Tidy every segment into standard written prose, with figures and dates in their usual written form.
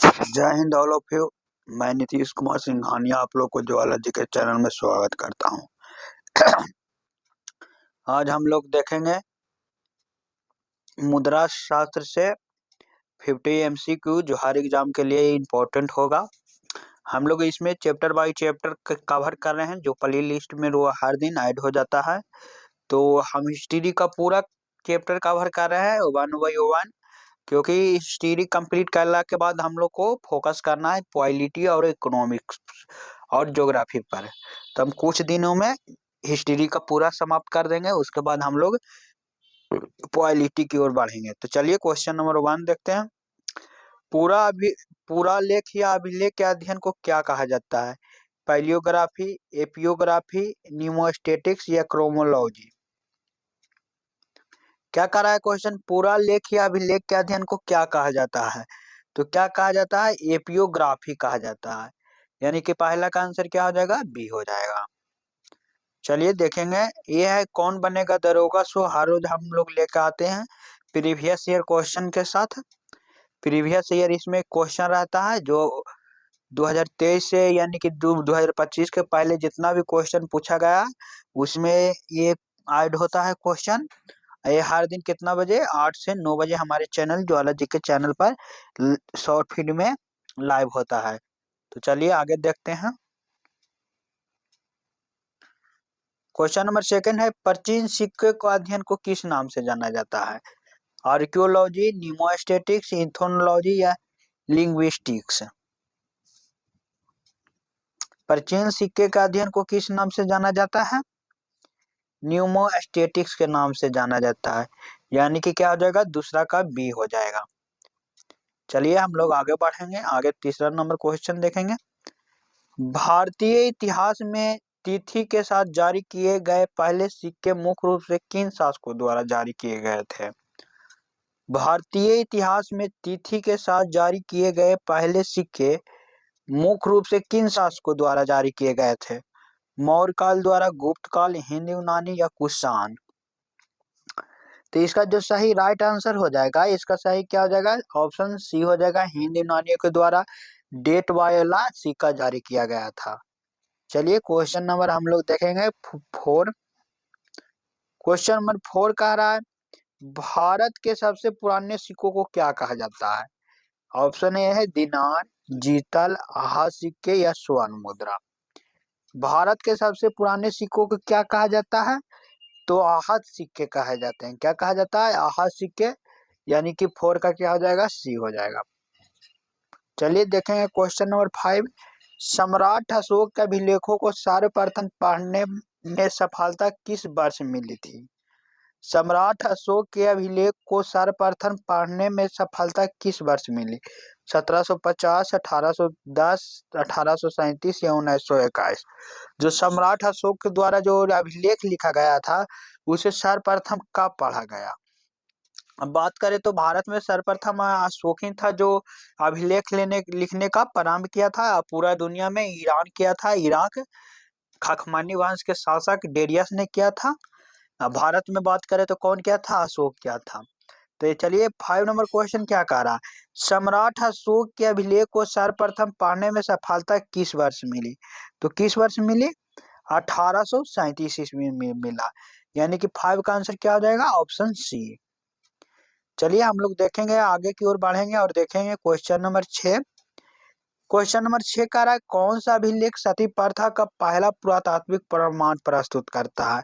जय Hind all of you. मैं नीतीश कुमार सिंघानिया आप लोग को ज्वाला जी के चैनल में स्वागत करता हूं। आज हम लोग देखेंगे मुद्रा शास्त्र से 50 MCQ जो हर एग्जाम के लिए इम्पोर्टेंट होगा। हम लोग इसमें चैप्टर बाय चैप्टर कवर कर रहे हैं, जो प्ले लिस्ट में वो हर दिन ऐड हो जाता है। तो हम हिस्ट्री का पूरा चैप्टर कवर कर रहे हैं वन बाय वन, क्योंकि हिस्ट्री कंप्लीट करने के बाद हम लोग को फोकस करना है पॉलिटी और इकोनॉमिक्स और ज्योग्राफी पर। तो हम कुछ दिनों में हिस्ट्री का पूरा समाप्त कर देंगे, उसके बाद हम लोग पॉलिटी की ओर बढ़ेंगे। तो चलिए क्वेश्चन नंबर 1 देखते हैं। पूरा लेख या अभिलेख के अध्ययन को क्या कहा जाता है? पैलियोग्राफी, एपियोग्राफी, न्यूमोस्टेटिक्स या क्रोमोलॉजी? क्या कर रहा है क्वेश्चन? पूरा लेख या अभिलेख के अध्ययन को क्या कहा जाता है? तो क्या कहा जाता है? एपियोग्राफी कहा जाता है। यानी कि पहला का आंसर क्या हो जाएगा? बी हो जाएगा। चलिए देखेंगे, ये है कौन बनेगा दरोगा शो। हर रोज हम लोग लेकर आते हैं प्रीवियस ईयर क्वेश्चन के साथ। प्रीवियस ईयर इसमें क्वेश्चन रहता है जो 2023 से यानी कि 2025 के पहले जितना भी क्वेश्चन पूछा गया उसमें ये ऐड होता है क्वेश्चन। ये हर दिन कितना बजे? 8 से 9 बजे हमारे चैनल ज्वाला जी के चैनल पर शॉर्ट फीड में लाइव होता है। तो चलिए आगे देखते हैं। क्वेश्चन नंबर 2 है, प्राचीन सिक्के का अध्ययन को किस नाम से जाना जाता है? आर्कियोलॉजी, न्यूमोस्टेटिक्स, इथोनोलॉजी या लिंग्विस्टिक्स? प्राचीन सिक्के का अध्ययन को किस नाम से जाना जाता है? न्यूमोस्टेटिक्स के नाम से जाना जाता है। यानी कि क्या हो जाएगा? दूसरा का बी हो जाएगा। चलिए हम लोग आगे बढ़ेंगे, आगे तीसरा नंबर क्वेश्चन देखेंगे। भारतीय इतिहास में तिथि के साथ जारी किए गए पहले सिक्के मुख्य रूप से किन शासकों द्वारा जारी किए गए थे? भारतीय इतिहास में तिथि के साथ जारी किए गए पहले सिक्के मुख्य रूप से किन शासकों द्वारा जारी किए गए थे? मौर्य काल द्वारा, गुप्त काल, हिंद यूनानी या कुषाण? तो इसका जो सही राइट आंसर हो जाएगा, इसका सही क्या हो जाएगा? ऑप्शन सी हो जाएगा, हिंद यूनानियों के द्वारा डेट वाला सिक्का जारी किया गया था। चलिए क्वेश्चन नंबर हम लोग देखेंगे 4। क्वेश्चन नंबर 4 कह रहा है, भारत के सबसे पुराने सिक्कों को क्या कहा जाता है? ऑप्शन ए है दिनार, जीतल, आहा सिक्के या स्वर्ण मुद्रा? भारत के सबसे पुराने सिक्कों को क्या कहा जाता है? तो आहत सिक्के कहे जाते हैं। क्या कहा जाता है? आहत सिक्के। यानी कि 4 का क्या हो जाएगा? सी हो जाएगा। चलिए देखेंगे क्वेश्चन नंबर 5। सम्राट अशोक के अभिलेखों को सर्वप्रथम पढ़ने में सफलता किस वर्ष मिली थी? सम्राट अशोक के अभिलेख को सर्वप्रथम पढ़ने में सफलता किस वर्ष मिली? 1750, 1810, 1837 या 1921? जो सम्राट अशोक के द्वारा जो अभिलेख लिखा गया था उसे सर्वप्रथम कब पढ़ा गया? अब बात करें तो भारत में सर्वप्रथम अशोक ही था जो अभिलेख लिखने का प्रारंभ किया था। पूरा दुनिया में ईरान किया था, इराक खखमानी वंश के शासक डेरियस ने किया था। भारत में बात करें तो कौन किया था? अशोक किया था। तो ये चलिए 5 नंबर क्वेश्चन क्या कह रहा है? सम्राट अशोक के अभिलेख को सर्वप्रथम पढ़ने में सफलता किस वर्ष मिली? तो किस वर्ष मिली? 1837 ईस्वी में मिला। यानी कि 5 का आंसर क्या हो जाएगा? Option C. चलिए हम लोग देखेंगे, आगे की ओर बढ़ेंगे और देखेंगे क्वेश्चन नंबर 6। क्वेश्चन नंबर 6 कह रहा है, कौन सा अभिलेख सती प्रथा का पहला पुरातात्विक प्रमाण प्रस्तुत करता है?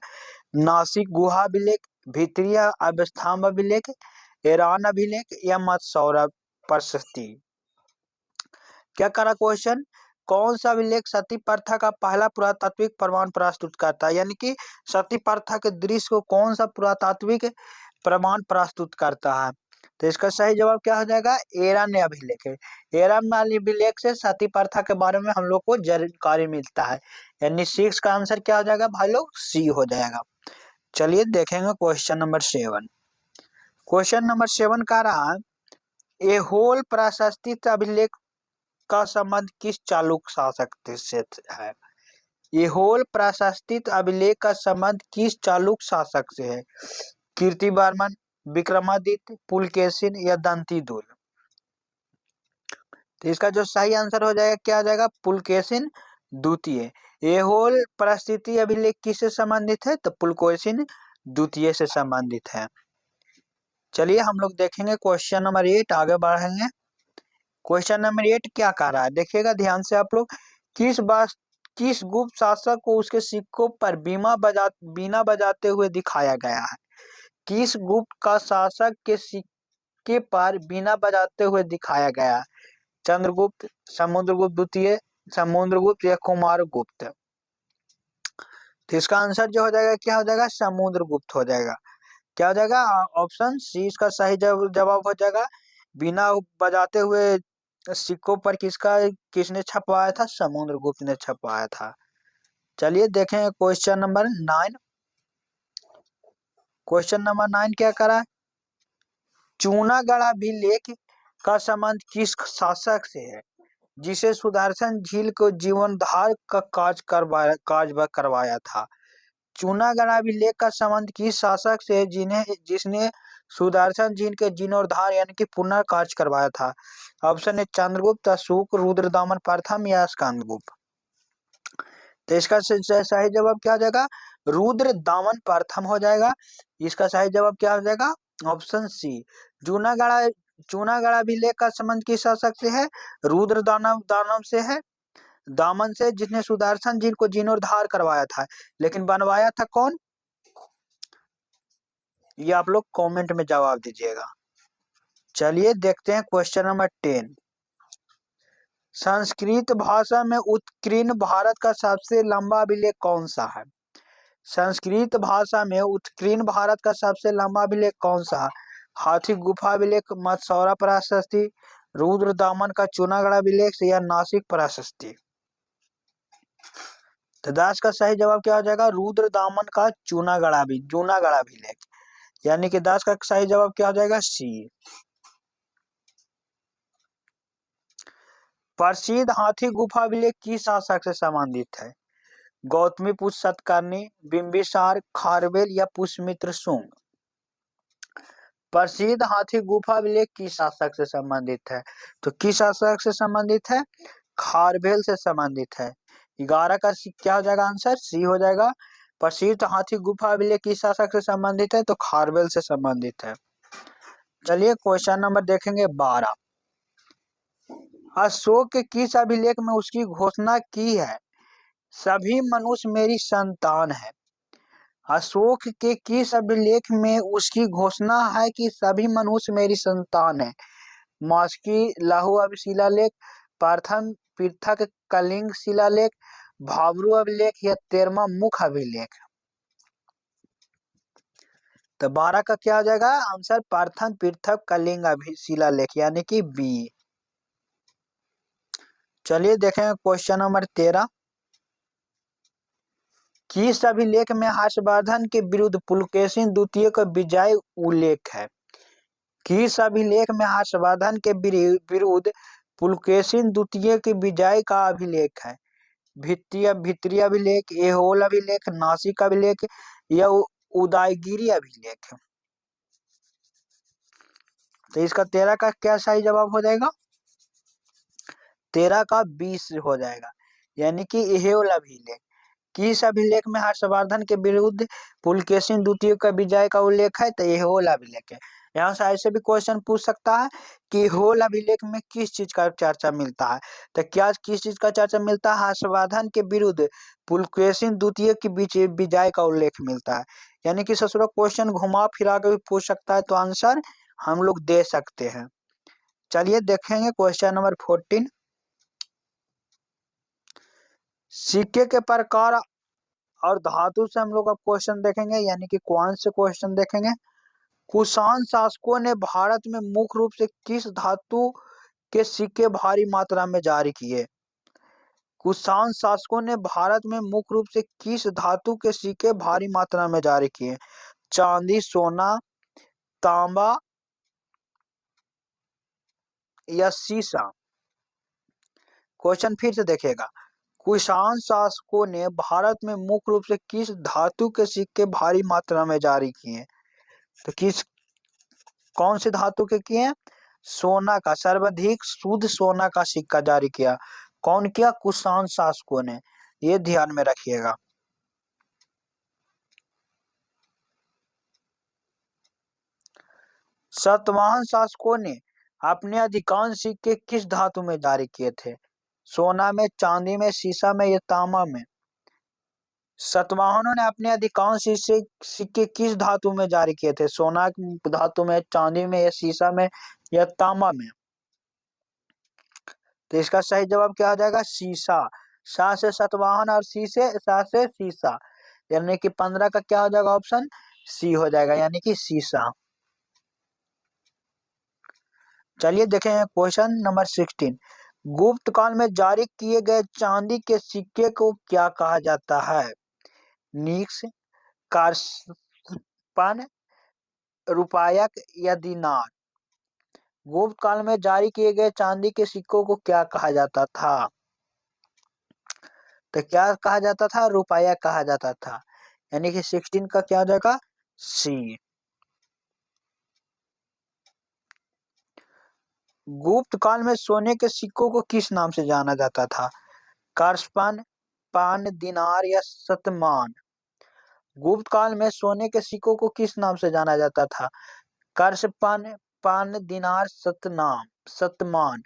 नासिक गुहा अभिलेख, भित्रीय अवस्थाम्भ अभिलेख, ईरान अभिलेख या मत्सौरा प्रशस्ति? क्या करा क्वेश्चन? कौन सा अभिलेख सती प्रथा का पहला पुरातात्विक प्रमाण प्रस्तुत करता है? यानी कि सती प्रथा के दृश्य को कौन सा पुरातात्विक प्रमाण प्रस्तुत करता है? तो इसका सही जवाब क्या हो जाएगा? ईरान अभिलेख है। ईरान अभिलेख से सती प्रथा के बारे में हम लोग को जानकारी मिलता है। यानी 6 का आंसर क्या हो जाएगा भाई लोग? सी हो जाएगा। चलिए देखेंगे क्वेश्चन नंबर 7। क्वेश्चन नंबर 7 का रहा, ऐहोल प्राशस्त्य अभिलेख का संबंध किस चालुक्य शासक से है? ऐहोल प्राशस्त्य अभिलेख का संबंध किस चालुक्य शासक से है? कीर्तिवर्मन, विक्रमादित्य, पुलकेशिन या दंतीदुल? तो इसका जो सही आंसर हो जाएगा क्या आ जाएगा, पुलकेशिन द्वितीय। एहोल परिस्थिति अभिलेख किससे संबंधित है, तो पुलकेशिन द्वितीय से संबंधित है। चलिए हम लोग देखेंगे क्वेश्चन नंबर 8, आगे बढ़ेंगे। क्वेश्चन नंबर 8 क्या कह रहा है, देखिएगा ध्यान से आप लोग। किस गुप्त शासक को उसके सिक्कों पर बीना बजाते हुए दिखाया गया है। किस गुप्त का शासक के सिक्के पर बीना बजाते हुए दिखाया गया है। चंद्रगुप्त, समुद्रगुप्त द्वितीय, समुद्रगुप्त या कुमारगुप्त। तो इसका आंसर जो हो जाएगा क्या हो जाएगा, समुद्रगुप्त हो जाएगा। क्या हो जाएगा, ऑप्शन सी इसका सही जवाब हो जाएगा। बिना बजाते हुए सिक्कों पर किसने छपवाया था, समुद्रगुप्त ने छपवाया था। चलिए देखें क्वेश्चन नंबर 9। क्वेश्चन नंबर 9 क्या करा, चूनागढ़ अभिलेख का संबंध किस शासक से है जिसे सुदर्शन झील को जीर्णोद्धार का काज करवाया था। चूनागढ़ अभिलेख का संबंध किस शासक से जिसने सुदर्शन झील के जीर्णोद्धार यानी कि पुनर्काज करवाया था। ऑप्शन है चंद्रगुप्त, अशोक, रुद्रदामन प्रथम या स्कंदगुप्त। तो इसका सही जवाब क्या हो जाएगा, रुद्रदामन प्रथम हो जाएगा। इसका सही जवाब क्या हो जाएगा, ऑप्शन सी। चूनागढ़ अभिलेख का संबंध किस शासक से है, दानव से है, दामन से, जिसने सुदर्शन झील को जीर्णोद्धार करवाया था। लेकिन बनवाया था कौन, ये आप लोग कमेंट में जवाब दीजिएगा। चलिए देखते हैं क्वेश्चन नंबर 10। संस्कृत भाषा में उत्कीर्ण भारत का सबसे लंबा अभिलेख कौन सा है। संस्कृत भाषा में उत्कीर्ण भारत का सबसे लंबा अभिलेख कौन सा है। हाथी गुफा अभिलेख, मत्सौरा प्रशस्ति, रुद्रदामन का चूनागढ़ अभिलेख या नासिक प्रशस्ति। तो दास का सही जवाब क्या हो जाएगा, रुद्रदामन का जूनागढ़ अभिलेख, यानी कि दास का सही जवाब क्या हो जाएगा, सी। प्रसिद्ध हाथी गुफा अभिलेख किस शासक से संबंधित है। गौतमीपुत्र सतकर्णी, बिंबिसार, खारवेल या पुष्यमित्र शुंग। प्रसिद्ध हाथी गुफा अभिलेख किस शासक से संबंधित है, तो किस शासक से संबंधित है, खारवेल से संबंधित है। 11 का क्या हो जाएगा आंसर, सी हो जाएगा। प्रसिद्ध हाथी गुफा अभिलेख किस शासक से संबंधित है, तो खारवेल से संबंधित है। चलिए क्वेश्चन नंबर देखेंगे 12। अशोक के किस अभिलेख में उसकी घोषणा की है, सभी मनुष्य मेरी संतान है। अशोक के किस अभिलेख में उसकी घोषणा है कि सभी मनुष्य मेरी संतान है। मास्की लौह शिलालेख, प्रथम पृथक कलिंग शिलालेख, भाब्रू अभिलेख या 13वां मुख अभिलेख। तो 12 का क्या हो जाएगा आंसर, प्रथम पृथक कलिंग शिलालेख यानी कि बी। चलिए देखें क्वेश्चन नंबर 13। किस अभिलेख में हर्षवर्धन के विरुद्ध पुलकेशिन द्वितीय का विजय उल्लेख है। किस अभिलेख में हर्षवर्धन के विरुद्ध पुलकेशिन द्वितीय की विजय का अभिलेख है। भित्रीय अभिलेख, एहोल अभिलेख, नासिक अभिलेख या उदयगिरी अभिलेख। तो इसका 13 का क्या सही जवाब हो जाएगा, 13 का 20 हो जाएगा, यानी कि एहोल अभिलेख। किस अभिलेख में हर्षवर्धन के विरुद्ध पुलकेशिन द्वितीय का विजय का उल्लेख है, तो एहोल अभिलेख है। यहाँ से ऐसे भी क्वेश्चन पूछ सकता है कि एहोल अभिलेख में किस चीज का चर्चा मिलता है, तो क्या किस चीज का चर्चा मिलता है, हर्षवर्धन के विरुद्ध पुलकेशिन द्वितीय की विजय का उल्लेख मिलता है। यानी कि ससुरा क्वेश्चन घुमा फिरा के भी पूछ सकता है, तो आंसर हम लोग दे सकते हैं। चलिए देखेंगे क्वेश्चन नंबर 14। सिक्के के प्रकार और धातु से हम लोग अब क्वेश्चन देखेंगे, यानी कि कौन से क्वेश्चन देखेंगे। कुषाण शासकों ने भारत में मुख्य रूप से किस धातु के सिक्के भारी मात्रा में जारी किए। कुषाण शासकों ने भारत में मुख्य रूप से किस धातु के सिक्के भारी मात्रा में जारी किए। चांदी, सोना, तांबा या सीसा। क्वेश्चन फिर से देखिएगा, कुषाण शासकों ने भारत में मुख्य रूप से किस धातु के सिक्के भारी मात्रा में जारी किए। तो कौन से धातु के किए हैं, सोना का सर्वाधिक शुद्ध सोना का सिक्का जारी किया? कौन किया? कुषाण शासकों ने। ये ध्यान में रखिएगा। सातवाहन शासकों ने अपने अधिकांश सिक्के किस धातु में जारी किए थे? सोना में, चांदी में, सीसा में या तांबा में? सातवाहनों ने अपने अधिकांश सिक्के किस धातु में जारी किए थे? सोना की धातु में, चांदी में या सीसा में या तांबा में? तो इसका सही जवाब क्या हो जाएगा? सीसा। सा से सातवाहन और सा से सीसा, यानी कि 15 का क्या हो जाएगा? ऑप्शन सी हो जाएगा, यानी कि सीसा। चलिए देखें क्वेश्चन नंबर 16। गुप्त काल में जारी किए गए चांदी के सिक्के को क्या कहा जाता है? निक्स, कार्पन, रुपयाक या दिनार? गुप्त काल में जारी किए गए चांदी के सिक्कों को क्या कहा जाता था? तो क्या कहा जाता था? रुपया कहा जाता था, यानी कि 16 का क्या हो जाएगा? सी। गुप्त काल में सोने के सिक्कों को किस नाम से जाना जाता था? कार्पन, पान, दिनार या शतमान? गुप्त काल में सोने के सिक्कों को किस नाम से जाना जाता था? कार्पन, पान, दिनार, शतमान?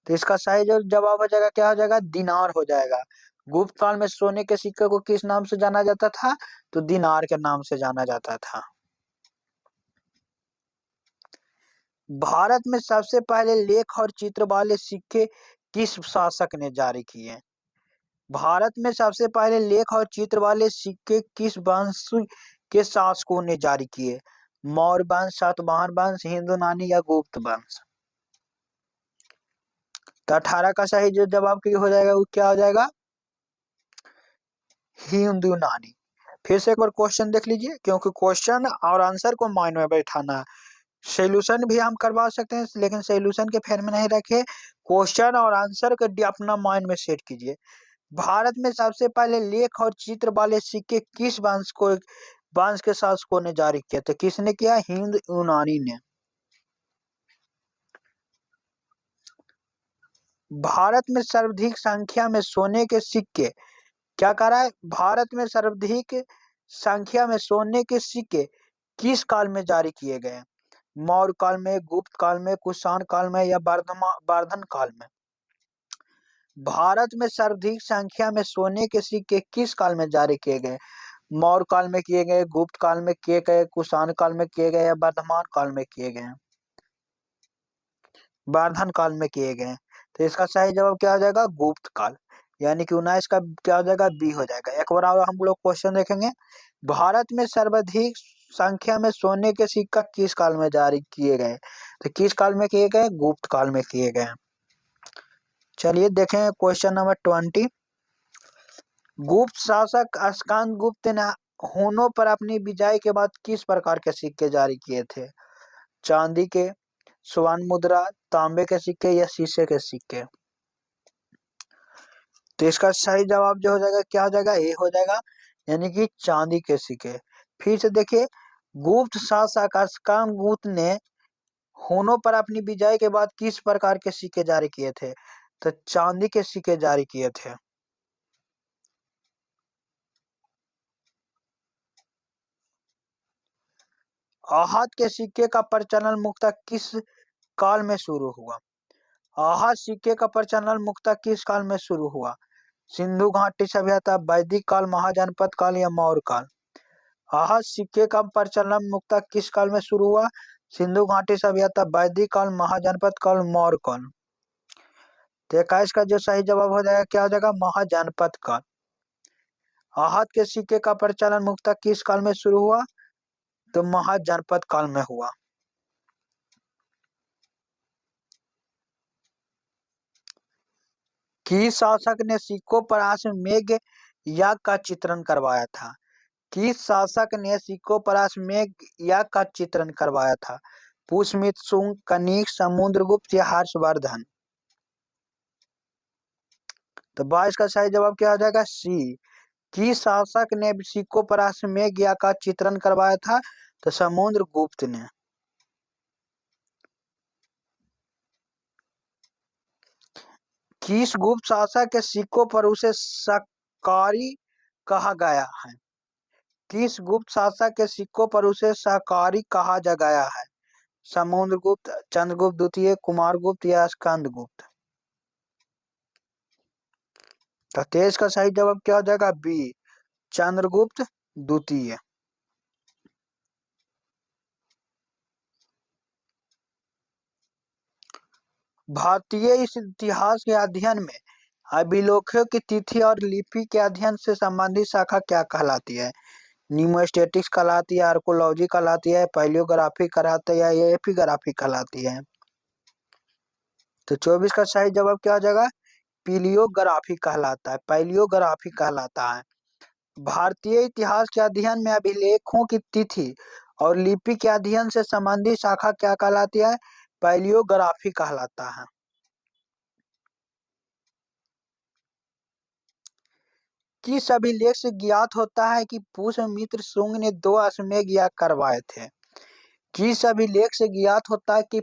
तो इसका सही जो जवाब हो जाएगा क्या हो जाएगा? दिनार हो जाएगा। गुप्त काल में सोने के सिक्के को किस नाम से जाना जाता था? तो दिनार के नाम से जाना जाता था। भारत में सबसे पहले लेख और चित्र वाले सिक्के किस शासक ने जारी किए? भारत में सबसे पहले लेख और चित्र वाले सिक्के किस वंश के शासकों ने जारी किए? मौर्य वंश, सातवाहन वंश, हिंदू नानी या गुप्त वंश? तो 18 का सही जो जवाब की हो जाएगा वो क्या हो जाएगा? हिंदू नानी। फिर से एक बार क्वेश्चन देख लीजिए, क्योंकि क्वेश्चन और आंसर को माइंड में बैठाना है। सोल्यूशन भी हम करवा सकते हैं, लेकिन सोल्यूशन के फेर में नहीं रखे, क्वेश्चन और आंसर को अपना माइंड में सेट कीजिए। भारत में सबसे पहले लेख और चित्र वाले सिक्के किस वंश के शासकों ने जारी किया? तो किसने किया? हिंद यूनानी ने। भारत में सर्वाधिक संख्या में सोने के सिक्के, क्या कह रहा है? भारत में सर्वाधिक संख्या में सोने के सिक्के किस काल में जारी किए गए? मौर्य काल में, गुप्त काल में, कुषाण काल में या वर्धन काल में? भारत में सर्वाधिक संख्या में सोने के सिक्के किस काल में जारी किए गए? मौर्य काल में किए गए, गुप्त काल में किए गए, कुषाण काल में किए गए या वर्धमान काल में किए गए? वर्धन काल में किए गए। तो इसका सही जवाब क्या हो जाएगा? गुप्त काल, यानी कि 19 का क्या हो जाएगा? बी हो जाएगा। एक बार और हम लोग क्वेश्चन देखेंगे। भारत में सर्वाधिक संख्या में सोने के सिक्का किस काल में जारी किए गए? तो किस काल में किए गए? गुप्त काल में किए गए। चलिए देखें क्वेश्चन नंबर 20। गुप्त शासक स्कंदगुप्त ने हुनों पर अपनी विजय के बाद किस प्रकार के सिक्के जारी किए थे? चांदी के, स्वर्ण मुद्रा, तांबे के सिक्के या शीशे के सिक्के? तो इसका सही जवाब जो हो जाएगा क्या हो जाएगा? ए हो जाएगा, यानी कि चांदी के सिक्के। फिर से देखिए, गुप्त शासक स्कंदगुप्त ने हुनों पर अपनी विजय के बाद किस प्रकार के सिक्के जारी किए थे? तो चांदी के सिक्के जारी किए थे। आहत के सिक्के का प्रचलन मुख्यतः किस काल में शुरू हुआ? आहत सिक्के का प्रचलन मुख्यतः किस काल में शुरू हुआ? सिंधु घाटी सभ्यता, वैदिक काल, महाजनपद काल या मौर्य काल? आहत सिक्के का प्रचलन मुख्यतः किस काल में शुरू हुआ? सिंधु घाटी सभ्यता, वैदिक काल, महाजनपद काल, मौर्य काल? तो 21 का जो सही जवाब हो जाएगा क्या हो जाएगा? महाजनपद काल। आहत के सिक्के का प्रचलन मुख्यतः किस काल में शुरू हुआ? तो महाजनपद काल में हुआ। किस शासक ने सिक्कों पर अश्वमेध याग का चित्रण करवाया था? किस शासक ने सिक्कों पर अश्वमेध याग का चित्रण करवाया था? पुष्यमित्र शुंग, कनिष्क, समुद्रगुप्त या हर्षवर्धन? तो 22 का सही जवाब क्या हो जाएगा? सी। किस शासक ने सिक्कों पर अश्वमेध याग का चित्रण करवाया था? तो समुद्रगुप्त ने। किस गुप्त शासक के सिक्कों पर उसे शाकाहारी कहा गया है? किस गुप्त शासक के सिक्कों पर उसे शाकाहारी कहा जा गया है? समुद्रगुप्त, चंद्रगुप्त द्वितीय, कुमारगुप्त या स्कंदगुप्त? तो 23 का सही जवाब क्या हो जाएगा? बी, चंद्रगुप्त द्वितीय। भारतीय इस इतिहास के अध्ययन में अभिलेखों की तिथि और लिपि के अध्ययन से संबंधित शाखा क्या कहलाती है? न्यूमोस्टेटिक्स कहलाती है, आर्कोलॉजी कहलाती है, पैलियोग्राफी कहलाती है या एपिग्राफी कहलाती है? तो 24 का सही जवाब क्या हो जाएगा? पीलियोग्राफी कहलाता है, पैलियोग्राफी कहलाता है। भारतीय इतिहास के अध्ययन में अभिलेखों की तिथि और लिपि के अध्ययन से संबंधित शाखा क्या कहलाती है? पैलियोग्राफी कहलाता है। किस अभिलेख से ज्ञात होता है कि पुष्यमित्र शुंग ने 2 अश्वमेध याग करवाए थे? किस अभिलेख से ज्ञात होता है कि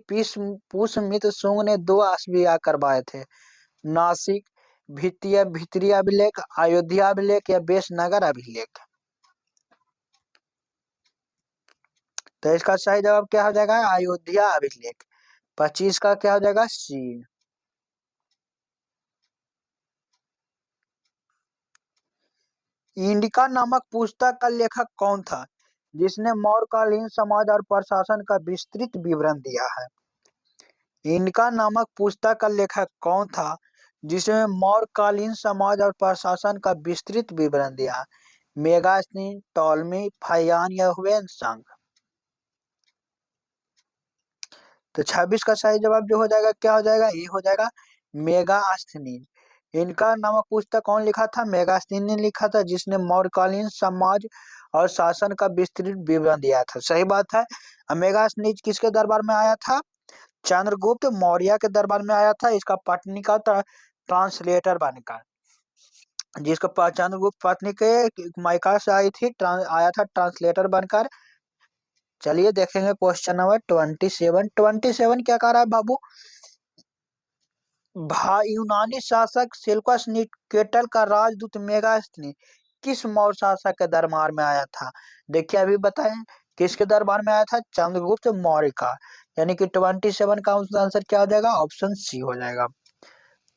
पुष्यमित्र शुंग ने 2 अश्वमेध याग करवाए थे? नासिक, भीतरी अभिलेख, अयोध्या अभिलेख या बेसनगर अभिलेख? तो इसका सही जवाब क्या हो जाएगा? अयोध्या अभिलेख। 25 का क्या हो जाएगा? सी। इंडिका नामक पुस्तक का लेखक कौन था जिसने मौर्यकालीन समाज और प्रशासन का विस्तृत विवरण दिया है? इंडिका नामक पुस्तक का लेखक कौन था जिसने मौर्यकालीन समाज और प्रशासन का विस्तृत विवरण दिया? मेगास्थनीज, टॉलमी, फाहियान या ह्वेन-सांग? तो 26 का सही जवाब जो हो जाएगा क्या हो जाएगा? ये हो जाएगा मेगास्थनीज। इनका नामक पुस्तक कौन लिखा था? मेगास्थनीज ने लिखा था, जिसने मौर्यकालीन समाज और शासन का विस्तृत विवरण दिया था। सही बात है। मेगास्थनीज किसके दरबार में आया था? चंद्रगुप्त मौर्य के दरबार में आया था, इसका पत्नी का ट्रांसलेटर बनकर। जिसका चंद्रगुप्त पत्नी के मायका से आई थी, आया था ट्रांसलेटर बनकर। चलिए देखेंगे क्वेश्चन नंबर 27। 27 क्या कह रहा है बाबू? यूनानी शासक सेल्यूकस निकेटर का राजदूत मेगास्थनी किस मौर्य शासक के दरबार में आया था? देखिए अभी बताएं, किसके दरबार में आया था? चंद्रगुप्त मौर्य का। यानी कि 27 का आंसर क्या हो जाएगा? ऑप्शन सी हो जाएगा।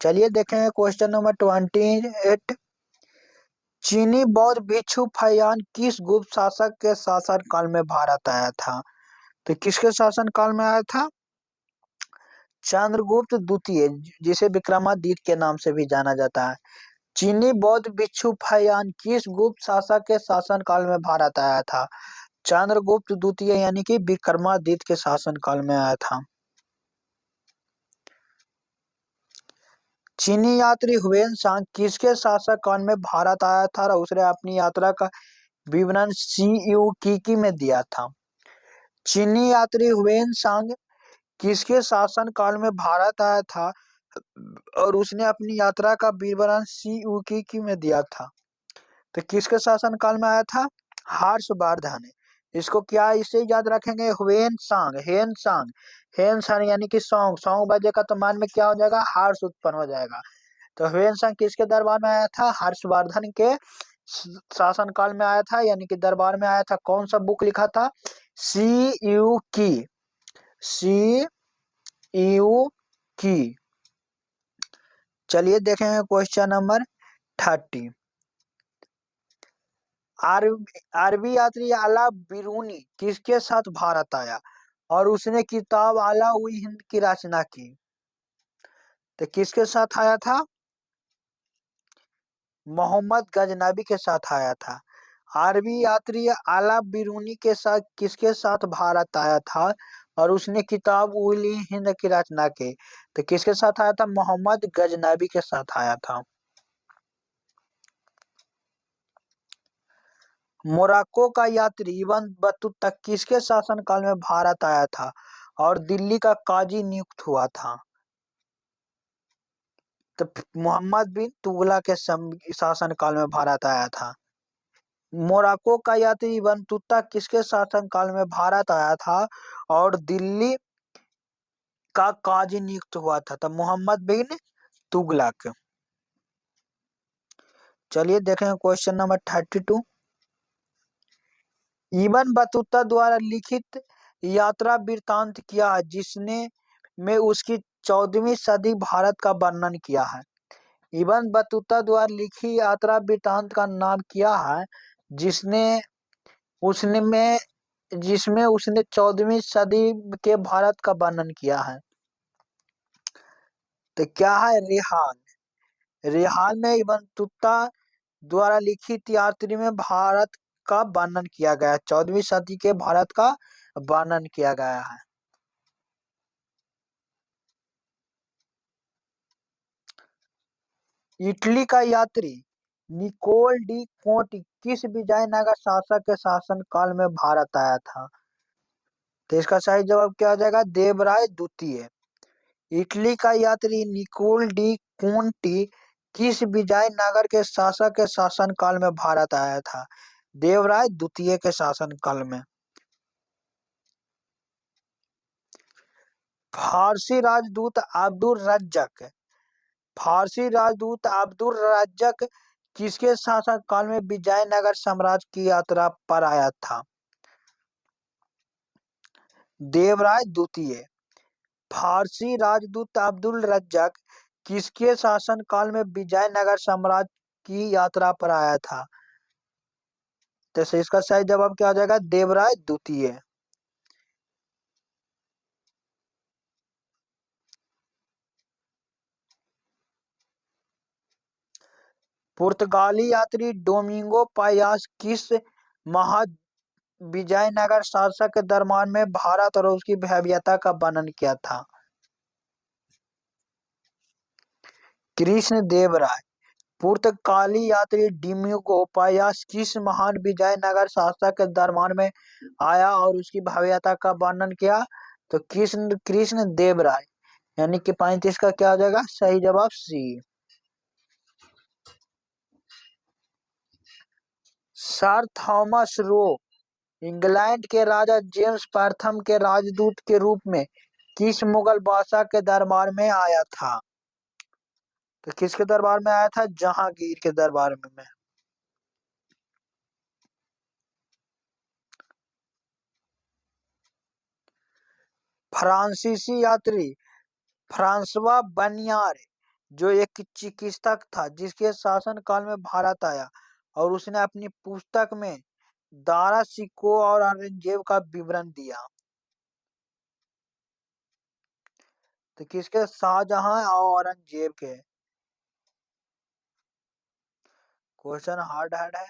चलिए देखेंगे क्वेश्चन नंबर 28। चीनी बौद्ध भिक्षु फाहियान किस गुप्त शासक के शासन काल में भारत आया था? तो किसके शासन काल में आया था? चंद्रगुप्त द्वितीय, जिसे विक्रमादित्य के नाम से भी जाना जाता है। चीनी बौद्ध भिक्षु फाहियान किस गुप्त शासक के शासन काल में भारत आया था? चंद्रगुप्त द्वितीय यानी कि विक्रमादित्य के शासन काल में आया था। चीनी यात्री ह्वेन-सांग किसके शासक काल में भारत आया था और उसने अपनी यात्रा का विवरण सी यू की में दिया था? चीनी यात्री ह्वेन-सांग किसके शासन काल में भारत आया था और उसने अपनी यात्रा का विवरण सी यू की में दिया था? तो किसके शासन काल में आया था? हर्षवर्धन। इसको क्या इसे याद रखेंगे? ह्वेन-सांग, हेन-सांग। हेन-सांग यानी कि सॉन्ग, सॉन्ग बजेगा तो मन में क्या हो जाएगा? हर्ष उत्पन्न हो जाएगा। तो ह्वेन-सांग किसके दरबार में आया था? हर्षवर्धन के शासन काल में आया था, यानी कि दरबार में आया था। कौन सा बुक लिखा था? सी यू की, सी यू की। चलिए देखेंगे क्वेश्चन नंबर 30। अरबी यात्री अला बिरूनी किसके साथ भारत आया और उसने किताब अला हुई हिंद की रचना की? तो किसके साथ आया था? मोहम्मद गजनबी के साथ आया था। अरबी यात्री अला बिरूनी के साथ किसके साथ भारत आया था और उसने किताब उल हिंद की रचना की? तो किसके साथ आया था? मोहम्मद गजनबी के साथ आया था। मोरक्को का यात्री इब्न बतूता किसके शासनकाल में भारत आया था और दिल्ली का काजी नियुक्त हुआ था? तो मोहम्मद बिन तुगलक के शासनकाल में भारत आया था। मोरक्को का यात्री इब्न बतूता किसके शासनकाल में भारत आया था और दिल्ली का काजी नियुक्त हुआ था? तो मोहम्मद बिन तुगलक। चलिए देखें क्वेश्चन नंबर 32। इब्न बतूता द्वारा लिखित यात्रा वृत्तांत क्या है जिसने में उसकी 14वीं सदी भारत का वर्णन किया है। इब्न बतूता द्वारा लिखी यात्रा वृत्तांत का नाम क्या है जिसने उसने में जिसमें उसने 14वीं सदी के भारत का वर्णन किया है। तो क्या है, रेहान। रेहान में इब्न बतूता द्वारा लिखित यात्री में भारत का वर्णन किया गया है, 14वीं सदी के भारत का वर्णन किया गया है। इटली का यात्री निकोल डी कोंटी किस विजयनगर शासक के शासन काल में भारत आया था। तो इसका सही जवाब क्या हो जाएगा, देवराय द्वितीय। इटली का यात्री निकोल डी कोंटी किस विजयनगर के शासक के शासन काल में भारत आया था, देवराय द्वितीय के शासन काल में। फारसी राजदूत अब्दुल रज्जक फारसी राजदूत अब्दुल रज्जक किसके शासन काल में विजयनगर साम्राज्य की यात्रा पर आया था, देवराय द्वितीय। फारसी राजदूत अब्दुल रज्जक किसके शासन काल में विजयनगर साम्राज्य की यात्रा पर आया था। तो इसका सही जवाब क्या हो जाएगा, देवराय द्वितीय। पुर्तगाली यात्री डोमिंगो पायास किस महा विजयनगर शासक के दरबार में भारत और उसकी भव्यता का वर्णन किया था, कृष्ण देव राय। पुर्तगाली यात्री डोमिंगो पायास किस महान विजयनगर शासक के दरबार में आया और उसकी भव्यता का वर्णन किया, तो कृष्ण कृष्ण देव राय। यानी कि 35 का क्या हो जाएगा, सही जवाब सी। सर थॉमस रो इंग्लैंड के राजा जेम्स प्रथम के राजदूत के रूप में किस मुगल बादशाह के दरबार में आया था। तो किसके दरबार में आया था, जहांगीर के दरबार में। फ्रांसीसी यात्री फ्रांसवा बनियार जो एक चिकित्सक था जिसके शासन काल में भारत आया और उसने अपनी पुस्तक में दारा सिक्कों और औरंगजेब का विवरण दिया। तो किसके, शाहजहां और औरंगजेब के। क्वेश्चन हार्ड हार्ड है,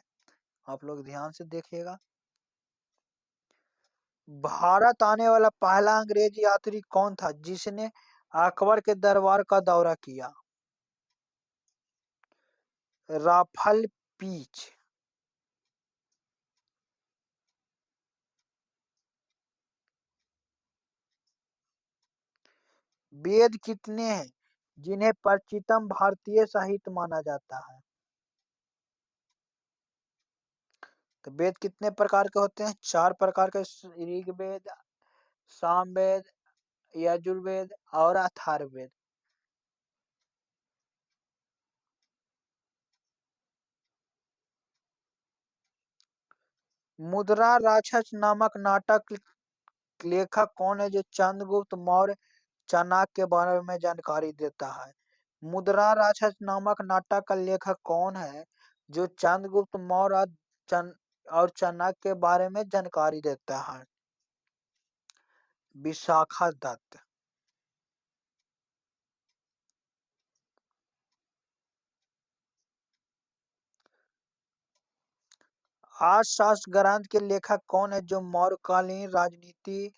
आप लोग ध्यान से देखिएगा। भारत आने वाला पहला अंग्रेज यात्री कौन था जिसने अकबर के दरबार का दौरा किया, राफल पीच। वेद कितने हैं जिन्हें प्राचीनतम भारतीय साहित्य माना जाता है। तो वेद कितने प्रकार के होते हैं, 4 प्रकार के, ऋग्वेद, सामवेद, यजुर्वेद और अथर्ववेद। मुद्रा राक्षस नामक नाटक लेखक कौन है जो चंद्रगुप्त मौर्य चाणक्य के बारे में जानकारी देता है। मुद्रा राक्षस नामक नाटक का लेखक कौन है जो चंद्रगुप्त मौर्य और चाणक्य के बारे में जानकारी देता है, विशाखा दत्त। अर्थशास्त्र ग्रंथ के लेखक कौन है जो मौर्यकालीन राजनीति,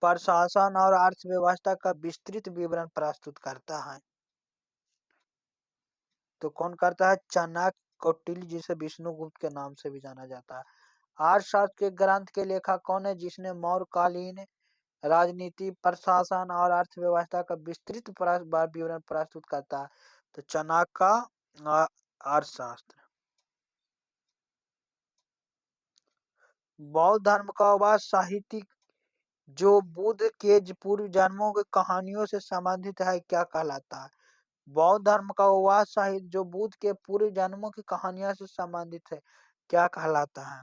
प्रशासन और अर्थव्यवस्था का विस्तृत विवरण प्रस्तुत करता है। तो कौन करता है, चाणक्य, कौटिल्य जिसे विष्णुगुप्त के नाम से भी जाना जाता है। अर्थशास्त्र के ग्रंथ के लेखक कौन है जिसने मौर्यकालीन राजनीति, प्रशासन और अर्थव्यवस्था का विस्तृत विवरण प्रस्तुत करता है। तो चाणक्य का अर्थशास्त्र। बौद्ध धर्म का वह साहित्यिक जो बुद्ध के पूर्व जन्मों की कहानियों से संबंधित है क्या कहलाता है, बौद्ध धर्म का वह साहित्य जो बुद्ध के पूर्व जन्मों की कहानियों से संबंधित है, क्या कहलाता है?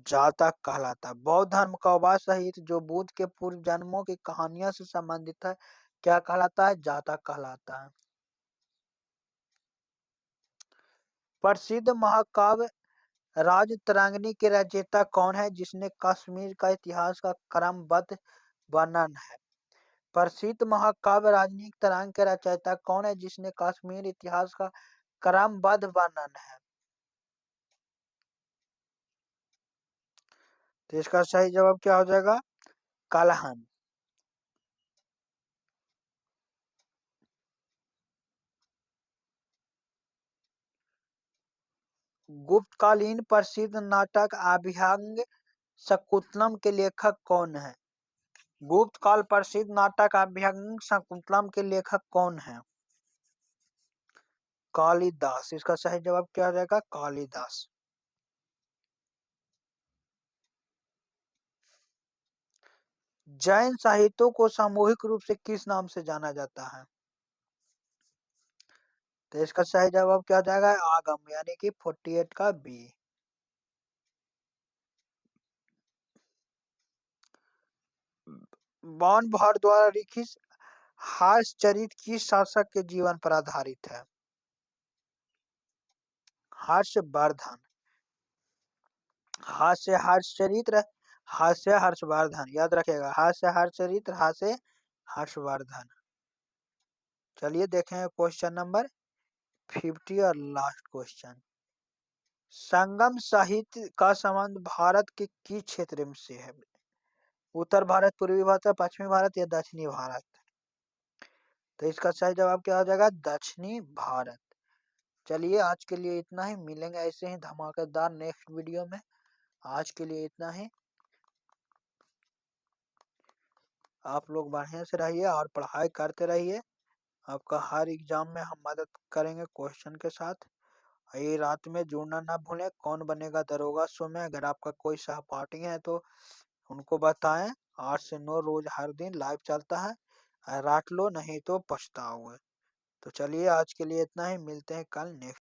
जातक कहलाता है। बौद्ध धर्म का वह साहित्य जो बुद्ध के पूर्व जन्मों की कहानियों से संबंधित है, क्या कहलाता है? जातक कहलाता है। प्रसिद्ध महाकाव्य राजतरंगिणी के रचयिता कौन है जिसने कश्मीर का इतिहास का क्रमबद्ध वर्णन है? प्रसिद्ध महाकाव्य राजनीतिक तरंग के रचयिता कौन है जिसने कश्मीर इतिहास का क्रमबद्ध वर्णन है? तो इसका सही जवाब क्या हो जाएगा? कलहन। गुप्तकालीन प्रसिद्ध नाटक अभ्यंग शकुंतलम के लेखक कौन है? गुप्त काल प्रसिद्ध नाटक अभ्यंग शकुंतलम के लेखक कौन है? कालिदास। इसका सही जवाब क्या हो जाएगा? कालिदास। जैन साहित्यों को सामूहिक रूप से किस नाम से जाना जाता है? तो इसका सही जवाब क्या हो जाएगा? आगम, यानी कि 48 का बी। बाण भट्ट द्वारा लिखित हास्यचरित किस शासक के जीवन पर आधारित है? हर्षवर्धन। हास्य हर्षचरित्र, हास्य हर्षवर्धन, याद रखेगा, हास्य हर्षचरित्र, हास्य हर्षवर्धन। चलिए देखें क्वेश्चन नंबर 50 और लास्ट क्वेश्चन। संगम साहित्य का संबंध भारत के किस क्षेत्र में से है? उत्तर भारत, पूर्वी भारत, पश्चिमी भारत या दक्षिणी भारत? तो इसका सही जवाब क्या हो जाएगा? दक्षिणी भारत। चलिए आज के लिए इतना ही, मिलेंगे ऐसे ही धमाकेदार नेक्स्ट वीडियो में। आज के लिए इतना ही। आप लोग बढ़िया से रहिए और पढ़ाई करते रहिए। आपका हर एग्जाम में हम मदद करेंगे क्वेश्चन के साथ। ये रात में जुड़ना ना भूलें। कौन बनेगा दरोगा शो में अगर आपका कोई सहपाठी है तो उनको बताएं। 8 से 9 रोज हर दिन लाइव चलता है। रट लो नहीं तो पछताओगे। तो चलिए आज के लिए इतना ही, मिलते हैं कल नेक्स्ट